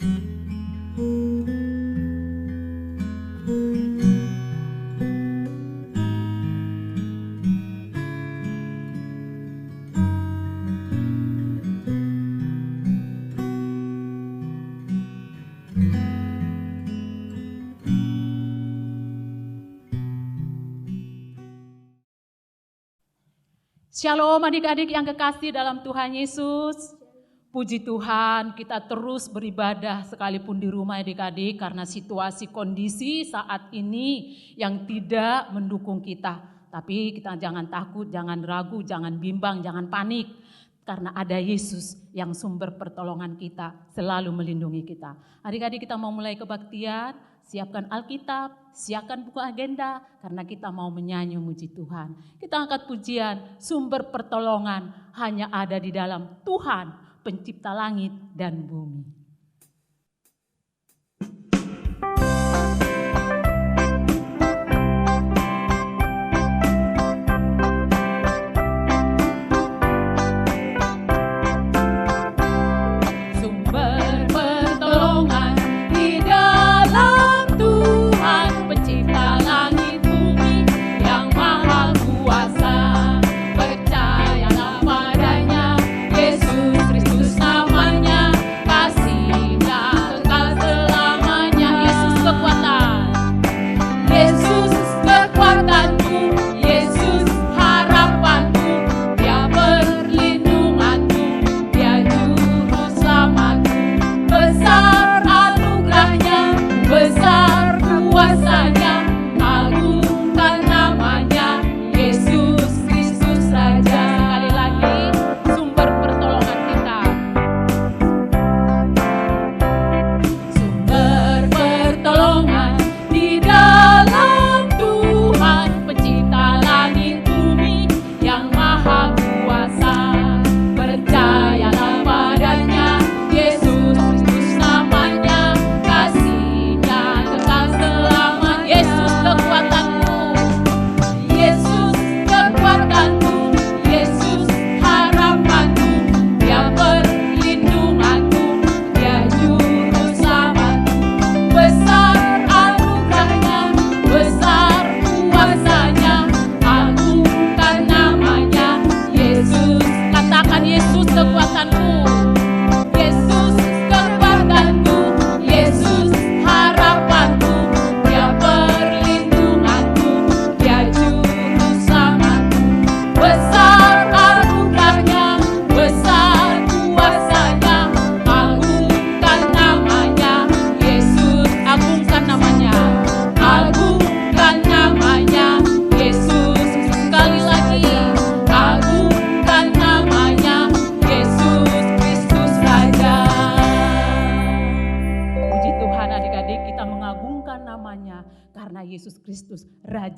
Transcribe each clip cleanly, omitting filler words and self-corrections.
Shalom adik-adik yang kekasih dalam Tuhan Yesus. Puji Tuhan, kita terus beribadah sekalipun di rumah adik-adik karena situasi kondisi saat ini yang tidak mendukung kita. Tapi kita jangan takut, jangan ragu, jangan bimbang, jangan panik. Karena ada Yesus yang sumber pertolongan kita, selalu melindungi kita. Adik-adik kita mau mulai kebaktian. Siapkan Alkitab, siapkan buku agenda, karena kita mau menyanyi muji Tuhan. Kita angkat pujian, sumber pertolongan hanya ada di dalam Tuhan, pencipta langit dan bumi.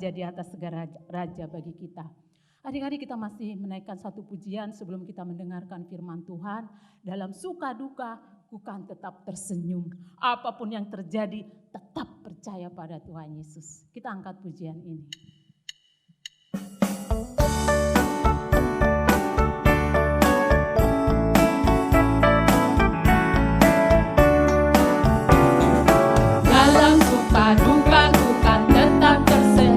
Di atas segala raja bagi kita. Adik-adik kita masih menaikkan satu pujian sebelum kita mendengarkan firman Tuhan. Dalam suka duka, bukan tetap tersenyum. Apapun yang terjadi, tetap percaya pada Tuhan Yesus. Kita angkat pujian ini. Dalam suka duka, bukan tetap tersenyum.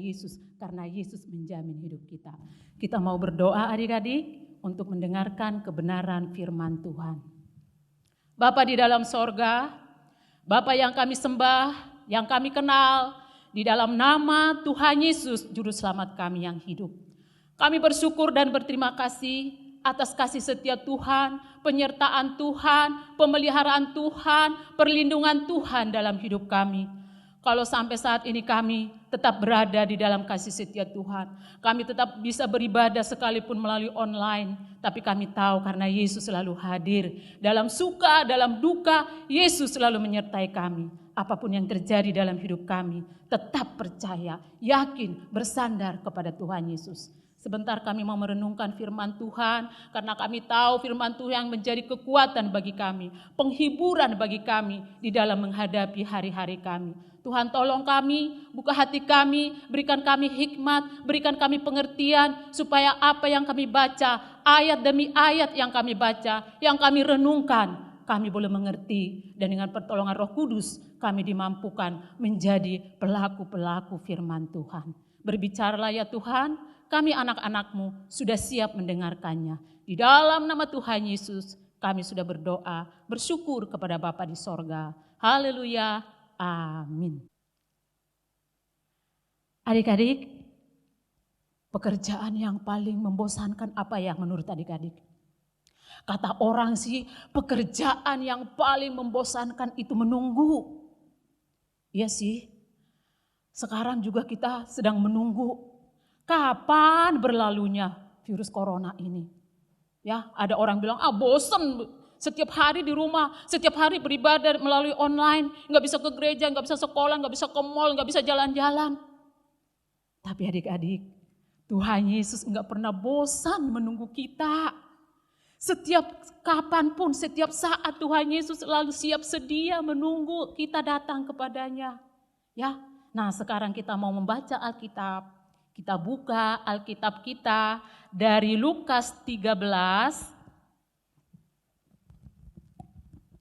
Yesus, karena Yesus menjamin hidup kita. Kita mau berdoa adik-adik untuk mendengarkan kebenaran firman Tuhan. Bapa di dalam sorga, Bapa yang kami sembah, yang kami kenal, di dalam nama Tuhan Yesus, Juru Selamat kami yang hidup. Kami bersyukur dan berterima kasih atas kasih setia Tuhan, penyertaan Tuhan, pemeliharaan Tuhan, perlindungan Tuhan dalam hidup kami. Kalau sampai saat ini kami tetap berada di dalam kasih setia Tuhan. Kami tetap bisa beribadah sekalipun melalui online. Tapi kami tahu karena Yesus selalu hadir. Dalam suka, dalam duka, Yesus selalu menyertai kami. Apapun yang terjadi dalam hidup kami, tetap percaya, yakin, bersandar kepada Tuhan Yesus. Sebentar kami mau merenungkan firman Tuhan, karena kami tahu firman Tuhan yang menjadi kekuatan bagi kami, penghiburan bagi kami di dalam menghadapi hari-hari kami. Tuhan tolong kami, buka hati kami, berikan kami hikmat, berikan kami pengertian, supaya apa yang kami baca, ayat demi ayat yang kami baca, yang kami renungkan, kami boleh mengerti. Dan dengan pertolongan Roh Kudus, kami dimampukan menjadi pelaku-pelaku firman Tuhan. Berbicaralah ya Tuhan, kami anak-anak-Mu sudah siap mendengarkannya. Di dalam nama Tuhan Yesus, kami sudah berdoa, bersyukur kepada Bapa di sorga. Haleluya. Amin. Adik-adik, pekerjaan yang paling membosankan apa ya menurut adik-adik? Kata orang sih, pekerjaan yang paling membosankan itu menunggu. Iya sih, sekarang juga kita sedang menunggu kapan berlalunya virus corona ini. Ya, ada orang bilang, bosan. Setiap hari di rumah, setiap hari beribadah melalui online, nggak bisa ke gereja, nggak bisa sekolah, nggak bisa ke mall, nggak bisa jalan-jalan. Tapi adik-adik, Tuhan Yesus nggak pernah bosan menunggu kita. Setiap kapanpun, setiap saat Tuhan Yesus selalu siap sedia menunggu kita datang kepadanya. Ya, nah sekarang kita mau membaca Alkitab. Kita buka Alkitab kita dari Lukas 13.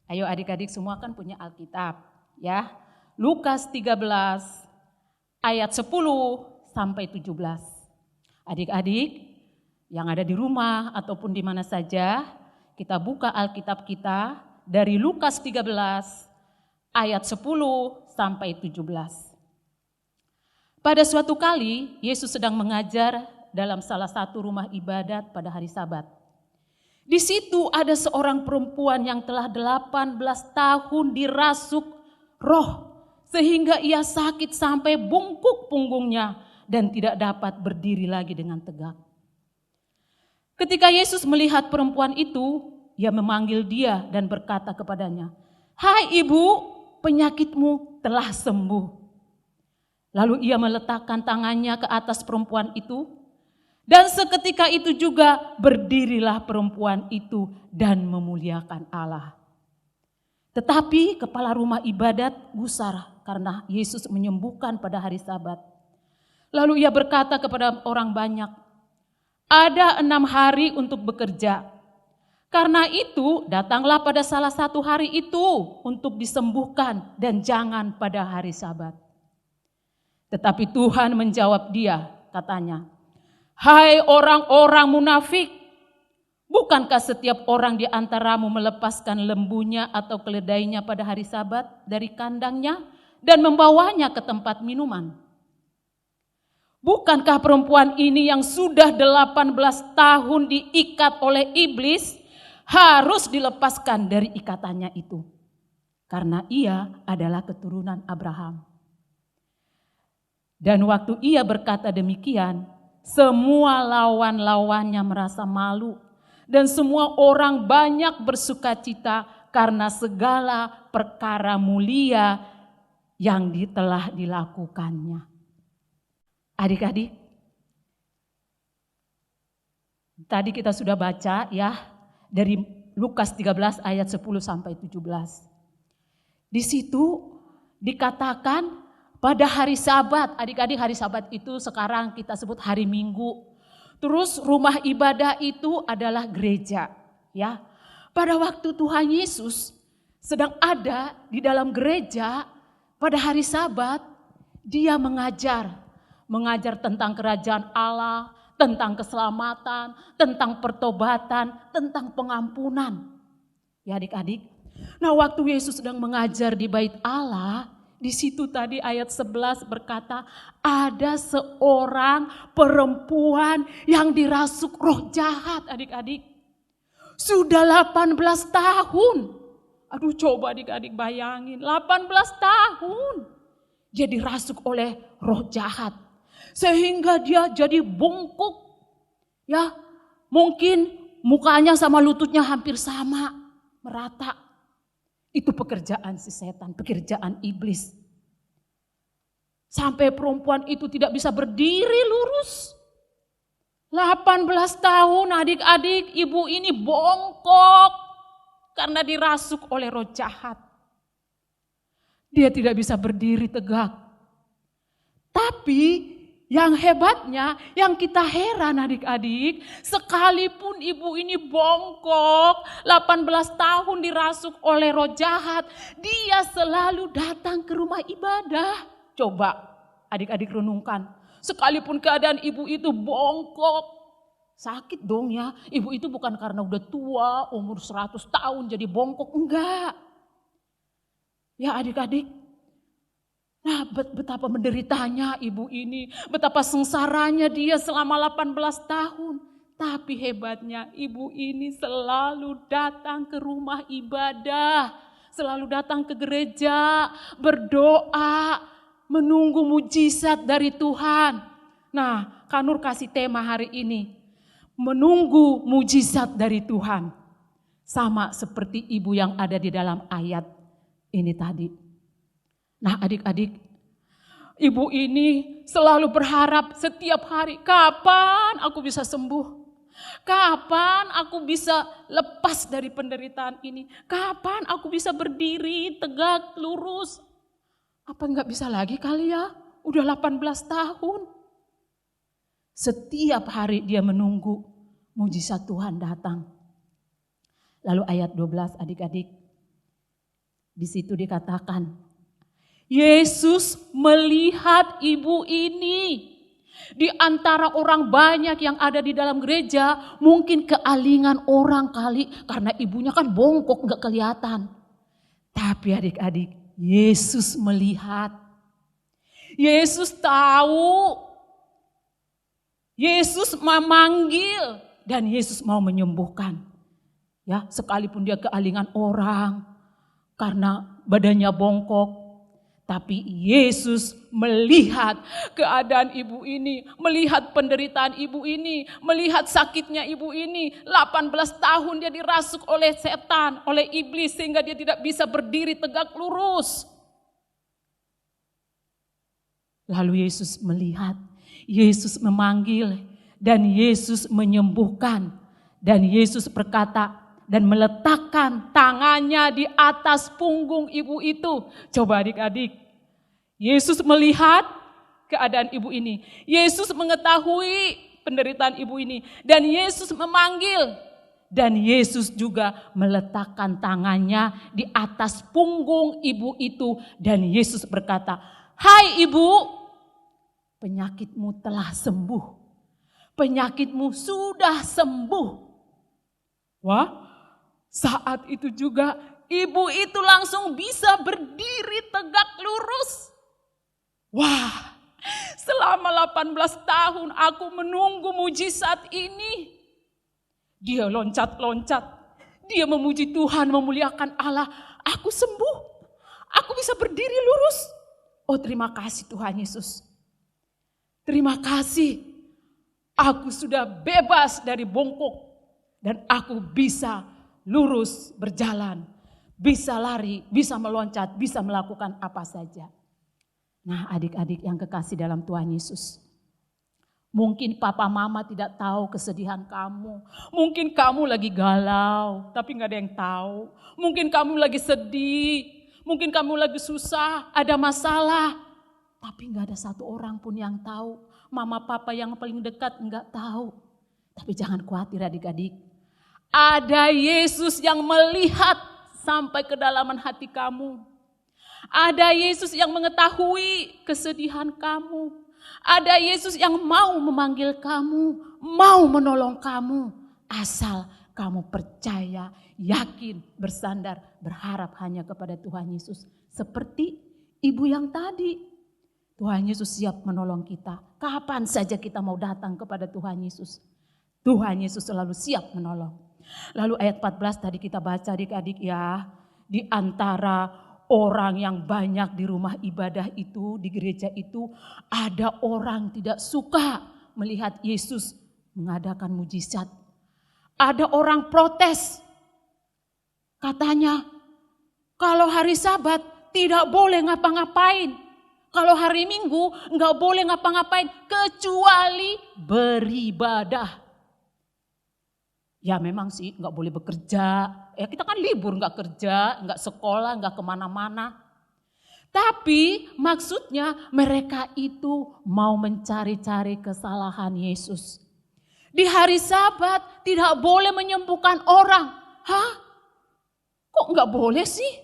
Ayo adik-adik semua kan punya Alkitab, ya. Lukas 13 ayat 10 sampai 17. Adik-adik yang ada di rumah ataupun di mana saja, kita buka Alkitab kita dari Lukas 13 ayat 10 sampai 17. Pada suatu kali Yesus sedang mengajar dalam salah satu rumah ibadat pada hari Sabat. Di situ ada seorang perempuan yang telah 18 tahun dirasuk roh, sehingga ia sakit sampai bungkuk punggungnya dan tidak dapat berdiri lagi dengan tegak. Ketika Yesus melihat perempuan itu, ia memanggil dia dan berkata kepadanya, "Hai ibu, penyakitmu telah sembuh." Lalu ia meletakkan tangannya ke atas perempuan itu, dan seketika itu juga berdirilah perempuan itu dan memuliakan Allah. Tetapi kepala rumah ibadat gusar karena Yesus menyembuhkan pada hari Sabat. Lalu ia berkata kepada orang banyak, "Ada 6 hari untuk bekerja. Karena itu datanglah pada salah satu hari itu untuk disembuhkan dan jangan pada hari Sabat." Tetapi Tuhan menjawab dia, katanya, "Hai orang-orang munafik, bukankah setiap orang di antaramu melepaskan lembunya atau keledainya pada hari Sabat dari kandangnya dan membawanya ke tempat minuman? Bukankah perempuan ini yang sudah 18 tahun diikat oleh iblis harus dilepaskan dari ikatannya itu? Karena ia adalah keturunan Abraham." Dan waktu ia berkata demikian, semua lawan-lawannya merasa malu dan semua orang banyak bersukacita karena segala perkara mulia yang telah dilakukannya. Adik-adik, tadi kita sudah baca ya dari Lukas 13 ayat 10 sampai 17. Di situ dikatakan pada hari Sabat, adik-adik hari Sabat itu sekarang kita sebut hari Minggu. Terus rumah ibadah itu adalah gereja, ya. Pada waktu Tuhan Yesus sedang ada di dalam gereja pada hari Sabat, dia mengajar tentang kerajaan Allah, tentang keselamatan, tentang pertobatan, tentang pengampunan. Ya adik-adik. Nah, waktu Yesus sedang mengajar di Bait Allah, di situ tadi ayat 11 berkata, ada seorang perempuan yang dirasuk roh jahat, adik-adik. Sudah 18 tahun. Aduh, coba adik-adik bayangin, 18 tahun. Dia dirasuk oleh roh jahat. Sehingga dia jadi bongkok. Ya, mungkin mukanya sama lututnya hampir sama, merata. Itu pekerjaan si setan, pekerjaan iblis. Sampai perempuan itu tidak bisa berdiri lurus. 18 tahun adik-adik, ibu ini bongkok karena dirasuk oleh roh jahat. Dia tidak bisa berdiri tegak. Tapi yang hebatnya, yang kita heran adik-adik, sekalipun ibu ini bongkok, 18 tahun dirasuk oleh roh jahat, dia selalu datang ke rumah ibadah. Coba adik-adik renungkan. Sekalipun keadaan ibu itu bongkok, sakit dong ya. Ibu itu bukan karena udah tua, umur 100 tahun jadi bongkok, enggak. Ya adik-adik, nah betapa menderitanya ibu ini, betapa sengsaranya dia selama 18 tahun. Tapi hebatnya ibu ini selalu datang ke rumah ibadah, selalu datang ke gereja, berdoa, menunggu mujizat dari Tuhan. Nah, Kak Nur kasih tema hari ini, menunggu mujizat dari Tuhan. Sama seperti ibu yang ada di dalam ayat ini tadi. Nah adik-adik, ibu ini selalu berharap setiap hari, kapan aku bisa sembuh? Kapan aku bisa lepas dari penderitaan ini? Kapan aku bisa berdiri tegak lurus? Apa enggak bisa lagi kali ya? Udah 18 tahun. Setiap hari dia menunggu mujizat Tuhan datang. Lalu ayat 12 adik-adik. Di situ dikatakan, Yesus melihat ibu ini. Di antara orang banyak yang ada di dalam gereja, mungkin kealingan orang kali karena ibunya kan bongkok enggak kelihatan. Tapi adik-adik, Yesus melihat, Yesus tahu, Yesus memanggil dan Yesus mau menyembuhkan. Ya, sekalipun dia kealingan orang karena badannya bongkok, tapi Yesus melihat keadaan ibu ini, melihat penderitaan ibu ini, melihat sakitnya ibu ini. 18 tahun dia dirasuk oleh setan, oleh iblis sehingga dia tidak bisa berdiri tegak lurus. Lalu Yesus melihat, Yesus memanggil dan Yesus menyembuhkan. Dan Yesus berkata dan meletakkan tangannya di atas punggung ibu itu. Coba adik-adik, Yesus melihat keadaan ibu ini. Yesus mengetahui penderitaan ibu ini. Dan Yesus memanggil. Dan Yesus juga meletakkan tangannya di atas punggung ibu itu. Dan Yesus berkata, "Hai ibu, penyakitmu telah sembuh. Penyakitmu sudah sembuh." Wah, saat itu juga ibu itu langsung bisa berdiri tegak lurus. Wah, selama 18 tahun aku menunggu mujizat ini. Dia loncat-loncat, dia memuji Tuhan, memuliakan Allah. Aku sembuh, aku bisa berdiri lurus. Oh, terima kasih Tuhan Yesus. Terima kasih, aku sudah bebas dari bongkok. Dan aku bisa lurus berjalan, bisa lari, bisa meloncat, bisa melakukan apa saja. Nah adik-adik yang kekasih dalam Tuhan Yesus. Mungkin papa mama tidak tahu kesedihan kamu. Mungkin kamu lagi galau, tapi gak ada yang tahu. Mungkin kamu lagi sedih, mungkin kamu lagi susah, ada masalah. Tapi gak ada satu orang pun yang tahu. Mama papa yang paling dekat gak tahu. Tapi jangan khawatir adik-adik. Ada Yesus yang melihat sampai kedalaman hati kamu. Ada Yesus yang mengetahui kesedihan kamu. Ada Yesus yang mau memanggil kamu, mau menolong kamu. Asal kamu percaya, yakin, bersandar, berharap hanya kepada Tuhan Yesus. Seperti ibu yang tadi. Tuhan Yesus siap menolong kita. Kapan saja kita mau datang kepada Tuhan Yesus. Tuhan Yesus selalu siap menolong. Lalu ayat 14 tadi kita baca adik-adik ya. Di antara orang yang banyak di rumah ibadah itu, di gereja itu, ada orang tidak suka melihat Yesus mengadakan mujizat. Ada orang protes. Katanya, kalau hari Sabat tidak boleh ngapa-ngapain. Kalau hari Minggu nggak boleh ngapa-ngapain kecuali beribadah. Ya memang sih nggak boleh bekerja. Ya kita kan libur, nggak kerja, nggak sekolah, nggak kemana-mana. Tapi maksudnya mereka itu mau mencari-cari kesalahan Yesus. Di hari Sabat tidak boleh menyembuhkan orang. Hah? Kok nggak boleh sih?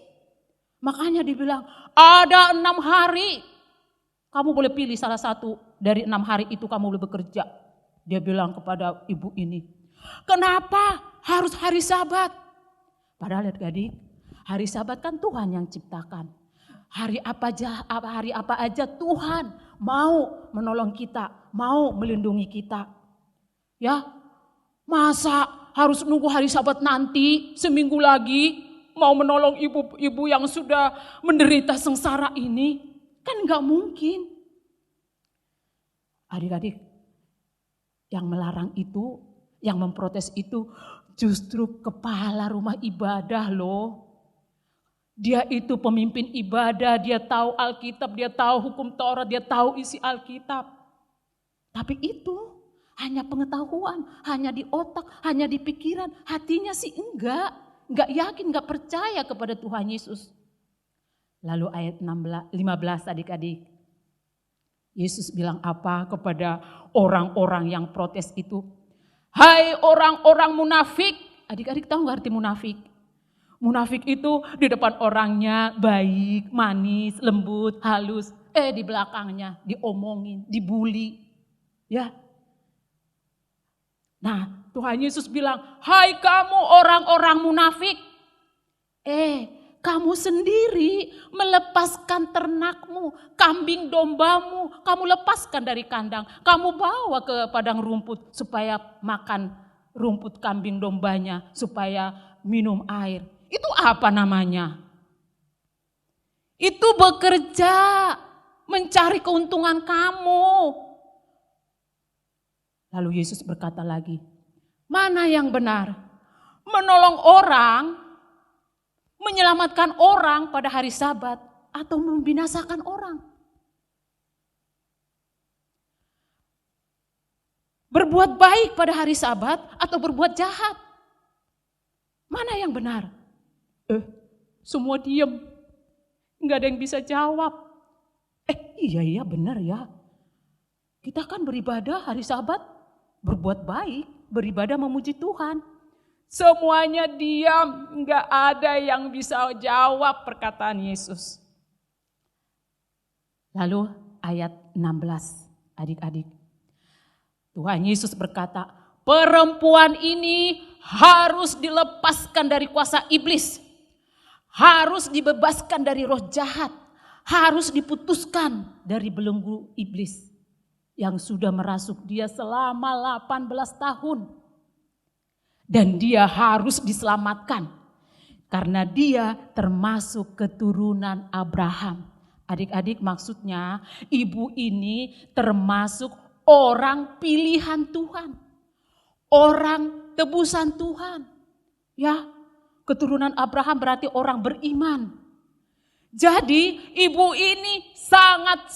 Makanya dibilang ada 6 hari. Kamu boleh pilih salah satu dari 6 hari itu kamu boleh bekerja. Dia bilang kepada ibu ini. Kenapa harus hari Sabat? Padahal adik-adik, hari Sabat kan Tuhan yang ciptakan. Hari apa aja Tuhan mau menolong kita, mau melindungi kita. Ya, masa harus nunggu hari Sabat nanti seminggu lagi mau menolong ibu-ibu yang sudah menderita sengsara ini? Kan gak mungkin. Adik-adik, yang melarang itu, yang memprotes itu justru kepala rumah ibadah loh. Dia itu pemimpin ibadah, dia tahu Alkitab, dia tahu hukum Taurat, dia tahu isi Alkitab. Tapi itu hanya pengetahuan, hanya di otak, hanya di pikiran. Hatinya sih enggak yakin, enggak percaya kepada Tuhan Yesus. Lalu ayat 15 adik-adik. Yesus bilang apa kepada orang-orang yang protes itu? Hai orang-orang munafik. Adik-adik tahu gak arti munafik? Munafik itu di depan orangnya baik, manis, lembut, halus. Di belakangnya diomongin, dibully. Ya. Nah Tuhan Yesus bilang, hai kamu orang-orang munafik. Kamu sendiri melepaskan ternakmu, kambing dombamu, kamu lepaskan dari kandang. Kamu bawa ke padang rumput supaya makan rumput kambing dombanya, supaya minum air. Itu apa namanya? Itu bekerja, mencari keuntungan kamu. Lalu Yesus berkata lagi, mana yang benar? Menolong orang, menyelamatkan orang pada hari Sabat atau membinasakan orang? Berbuat baik pada hari Sabat atau berbuat jahat? Mana yang benar? Semua diam. Enggak ada yang bisa jawab. Iya benar ya. Kita kan beribadah hari Sabat, berbuat baik, beribadah memuji Tuhan. Semuanya diam, enggak ada yang bisa jawab perkataan Yesus. Lalu ayat 16, adik-adik. Tuhan Yesus berkata, perempuan ini harus dilepaskan dari kuasa iblis. Harus dibebaskan dari roh jahat. Harus diputuskan dari belenggu iblis yang sudah merasuk dia selama 18 tahun. Dan dia harus diselamatkan karena dia termasuk keturunan Abraham. Adik-adik maksudnya ibu ini termasuk orang pilihan Tuhan. Orang tebusan Tuhan. Ya, keturunan Abraham berarti orang beriman. Jadi ibu ini sangat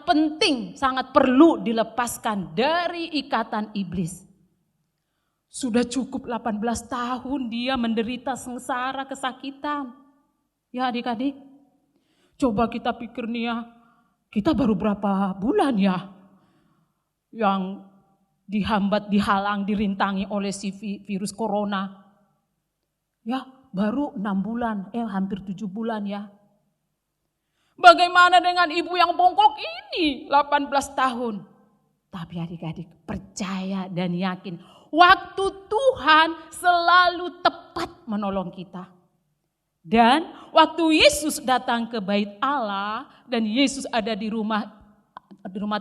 penting, sangat perlu dilepaskan dari ikatan iblis. Sudah cukup 18 tahun dia menderita sengsara kesakitan. Ya adik-adik, coba kita pikir nih ya, kita baru berapa bulan ya yang dihambat, dihalang, dirintangi oleh si virus corona. Ya baru 6 bulan, hampir 7 bulan ya. Bagaimana dengan ibu yang bongkok ini 18 tahun? Tapi adik-adik percaya dan yakin. Waktu Tuhan selalu tepat menolong kita. Dan waktu Yesus datang ke bait Allah dan Yesus ada di rumah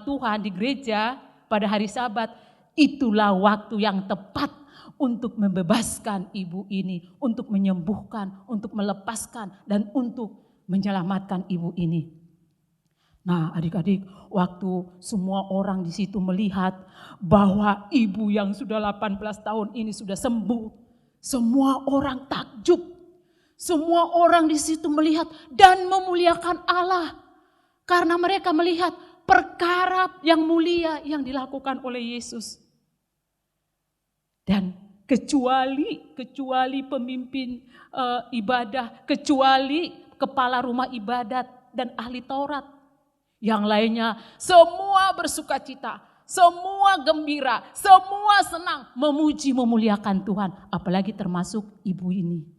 Tuhan, di gereja pada hari Sabat, itulah waktu yang tepat untuk membebaskan ibu ini, untuk menyembuhkan, untuk melepaskan, dan untuk menyelamatkan ibu ini. Nah, adik-adik, waktu semua orang di situ melihat bahwa ibu yang sudah 18 tahun ini sudah sembuh, semua orang takjub. Semua orang di situ melihat dan memuliakan Allah karena mereka melihat perkara yang mulia yang dilakukan oleh Yesus. Dan kecuali pemimpin ibadah, kecuali kepala rumah ibadat dan ahli Taurat, yang lainnya semua bersuka cita, semua gembira, semua senang memuji memuliakan Tuhan, apalagi termasuk ibu ini.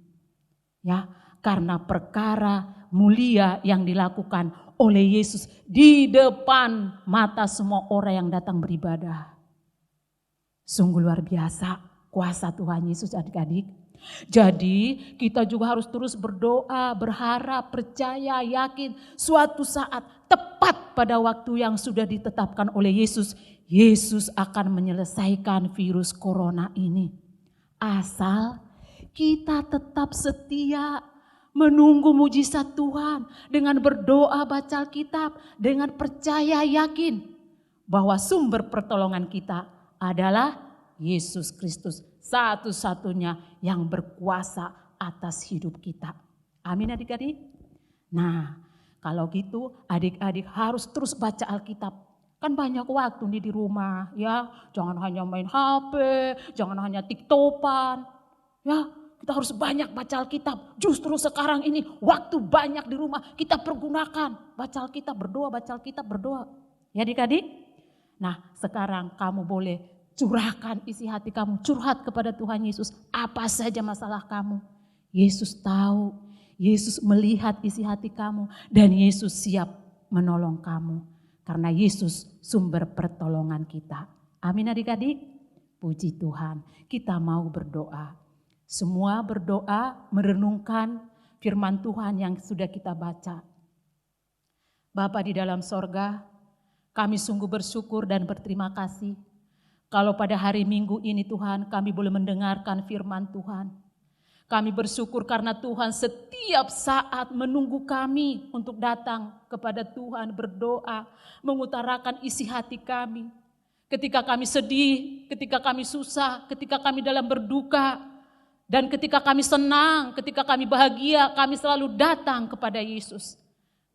Ya, karena perkara mulia yang dilakukan oleh Yesus di depan mata semua orang yang datang beribadah. Sungguh luar biasa kuasa Tuhan Yesus, adik-adik. Jadi kita juga harus terus berdoa, berharap, percaya, yakin suatu saat tepat pada waktu yang sudah ditetapkan oleh Yesus, Yesus akan menyelesaikan virus corona ini. Asal kita tetap setia menunggu mujizat Tuhan dengan berdoa, baca Alkitab, dengan percaya yakin bahwa sumber pertolongan kita adalah Yesus Kristus, satu-satunya yang berkuasa atas hidup kita. Amin adik-adik. Nah, kalau gitu adik-adik harus terus baca Alkitab. Kan banyak waktu nih di rumah ya, jangan hanya main HP, jangan hanya TikTokan. Ya, kita harus banyak baca Alkitab. Justru sekarang ini waktu banyak di rumah kita pergunakan. Baca Alkitab, berdoa, baca Alkitab, berdoa. Ya adik-adik. Nah, sekarang kamu boleh curahkan isi hati kamu. Curhat kepada Tuhan Yesus. Apa saja masalah kamu. Yesus tahu. Yesus melihat isi hati kamu. Dan Yesus siap menolong kamu. Karena Yesus sumber pertolongan kita. Amin adik-adik. Puji Tuhan. Kita mau berdoa. Semua berdoa merenungkan firman Tuhan yang sudah kita baca. Bapa di dalam sorga, kami sungguh bersyukur dan berterima kasih. Kalau pada hari Minggu ini Tuhan kami boleh mendengarkan firman Tuhan. Kami bersyukur karena Tuhan setiap saat menunggu kami untuk datang kepada Tuhan berdoa. Mengutarakan isi hati kami. Ketika kami sedih, ketika kami susah, ketika kami dalam berduka. Dan ketika kami senang, ketika kami bahagia, kami selalu datang kepada Yesus.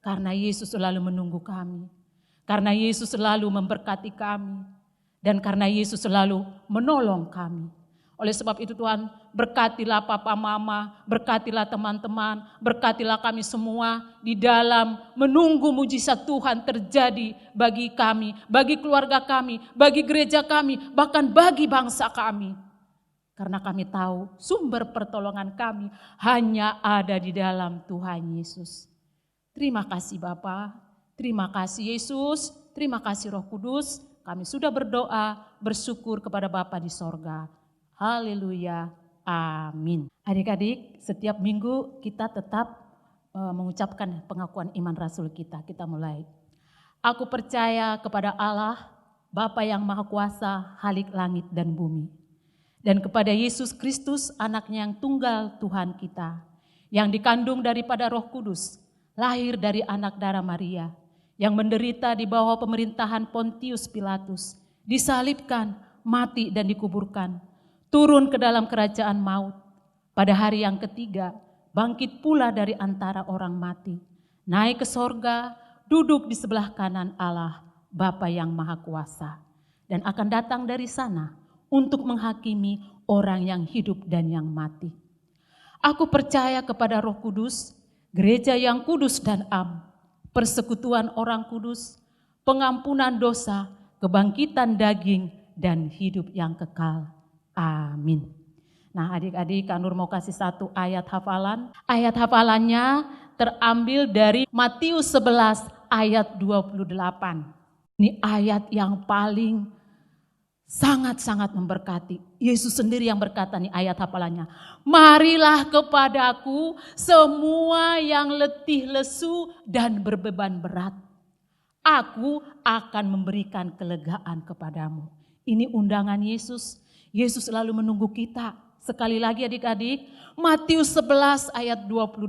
Karena Yesus selalu menunggu kami. Karena Yesus selalu memberkati kami. Dan karena Yesus selalu menolong kami. Oleh sebab itu Tuhan, berkatilah papa mama, berkatilah teman-teman, berkatilah kami semua di dalam menunggu mujizat Tuhan terjadi bagi kami, bagi keluarga kami, bagi gereja kami, bahkan bagi bangsa kami. Karena kami tahu sumber pertolongan kami hanya ada di dalam Tuhan Yesus. Terima kasih Bapa, terima kasih Yesus, terima kasih Roh Kudus. Kami sudah berdoa, bersyukur kepada Bapa di sorga. Haleluya, amin. Adik-adik, setiap minggu kita tetap mengucapkan pengakuan iman rasul kita. Kita mulai. Aku percaya kepada Allah, Bapa yang Maha Kuasa, Khalik langit dan bumi. Dan kepada Yesus Kristus, anaknya yang tunggal Tuhan kita, yang dikandung daripada Roh Kudus, lahir dari anak darah Maria, yang menderita di bawah pemerintahan Pontius Pilatus, disalibkan, mati dan dikuburkan, turun ke dalam kerajaan maut, pada hari yang ketiga, bangkit pula dari antara orang mati, naik ke sorga, duduk di sebelah kanan Allah, Bapa yang Maha Kuasa, dan akan datang dari sana, untuk menghakimi orang yang hidup dan yang mati. Aku percaya kepada Roh Kudus, gereja yang kudus dan am, persekutuan orang kudus, pengampunan dosa, kebangkitan daging, dan hidup yang kekal. Amin. Nah adik-adik, Kak Nur mau kasih satu ayat hafalan. Ayat hafalannya terambil dari Matius 11 ayat 28. Ini ayat yang paling sangat-sangat memberkati. Yesus sendiri yang berkata nih ayat hafalannya. Marilah kepadaku semua yang letih lesu dan berbeban berat. Aku akan memberikan kelegaan kepadamu. Ini undangan Yesus Yesus selalu menunggu kita. Sekali lagi adik-adik, Matius 11 ayat 28.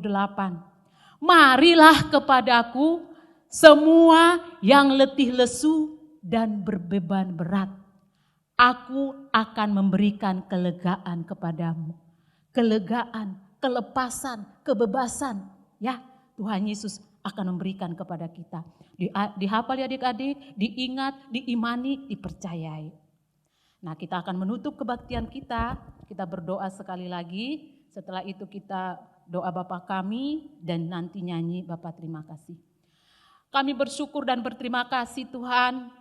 Marilah kepadaku semua yang letih lesu dan berbeban berat. Aku akan memberikan kelegaan kepadamu. Kelegaan, kelepasan, kebebasan. Ya, Tuhan Yesus akan memberikan kepada kita. Dihafal ya adik-adik, diingat, diimani, dipercayai. Nah, kita akan menutup kebaktian kita berdoa sekali lagi. Setelah itu kita doa Bapa kami dan nanti nyanyi Bapa terima kasih. Kami bersyukur dan berterima kasih Tuhan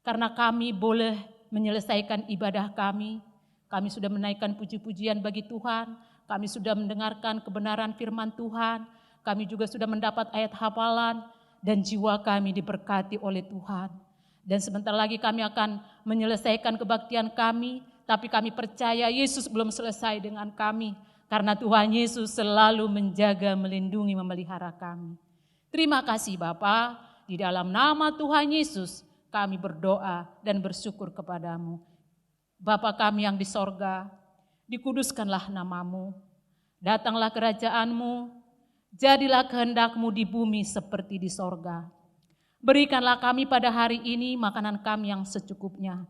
karena kami boleh menyelesaikan ibadah kami. Kami sudah menaikkan puji-pujian bagi Tuhan. Kami sudah mendengarkan kebenaran firman Tuhan. Kami juga sudah mendapat ayat hafalan dan jiwa kami diberkati oleh Tuhan. Dan sebentar lagi kami akan menyelesaikan kebaktian kami, tapi kami percaya Yesus belum selesai dengan kami. Karena Tuhan Yesus selalu menjaga, melindungi, memelihara kami. Terima kasih Bapa, di dalam nama Tuhan Yesus kami berdoa dan bersyukur kepadamu. Bapa kami yang di sorga, dikuduskanlah namamu, datanglah kerajaanmu, jadilah kehendakmu di bumi seperti di sorga. Berikanlah kami pada hari ini makanan kami yang secukupnya.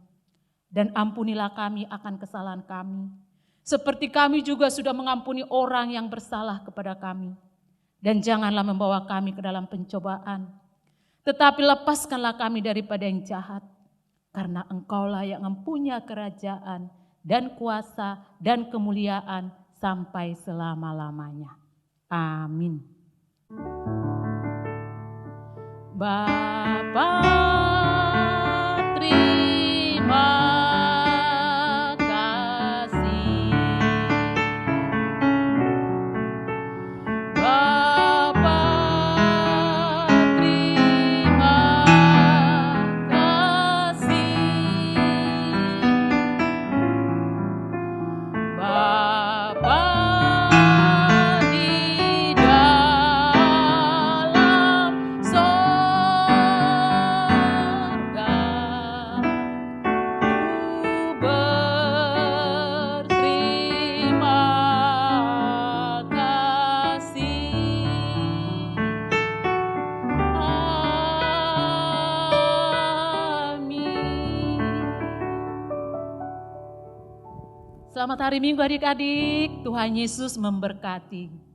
Dan ampunilah kami akan kesalahan kami. Seperti kami juga sudah mengampuni orang yang bersalah kepada kami. Dan janganlah membawa kami ke dalam pencobaan. Tetapi lepaskanlah kami daripada yang jahat. Karena Engkaulah yang mempunyai kerajaan dan kuasa dan kemuliaan sampai selama-lamanya. Amin. Bapa terima kasih. Bapa terima kasih. Bapa di dalam sorga, ku berterima kasih. Amin. Selamat hari Minggu adik-adik, Tuhan Yesus memberkati.